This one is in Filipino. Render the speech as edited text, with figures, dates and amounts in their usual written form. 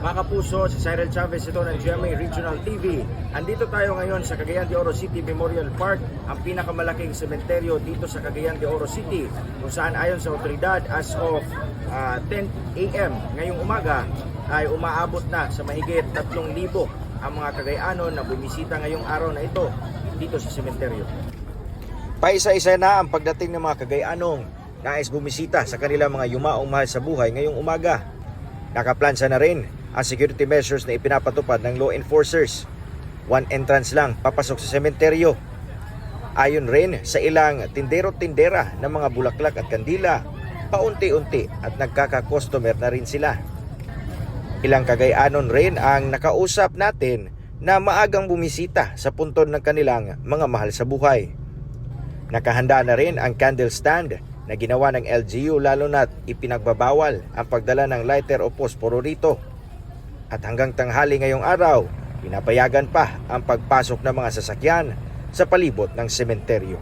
Mga kapuso, si Cyril Chavez ito ng GMA Regional TV. Andito tayo ngayon sa Cagayan de Oro City Memorial Park, ang pinakamalaking sementeryo dito sa Cagayan de Oro City, kung saan ayon sa otoridad as of 10 a.m. ngayong umaga ay umaabot na sa mahigit 3,000 ang mga Cagayano na bumisita ngayong araw na ito dito sa sementeryo. Paisa-isa na ang pagdating ng mga Cagayanong nais bumisita sa kanilang mga yumaong mahal sa buhay ngayong umaga. Nakaplansa na rin ang security measures na ipinapatupad ng law enforcers. One entrance lang papasok sa sementeryo. Ayon rin sa ilang tindero-tindera ng mga bulaklak at kandila, paunti-unti at nagkaka-customer na rin sila. Ilang Cagayanon rin ang nakausap natin na maagang bumisita sa puntod ng kanilang mga mahal sa buhay. Nakahanda na rin ang candle stand na ginawa ng LGU, lalo na't ipinagbabawal ang pagdala ng lighter o posporo rito. At hanggang tanghali ngayong araw, pinapayagan pa ang pagpasok ng mga sasakyan sa palibot ng sementeryo.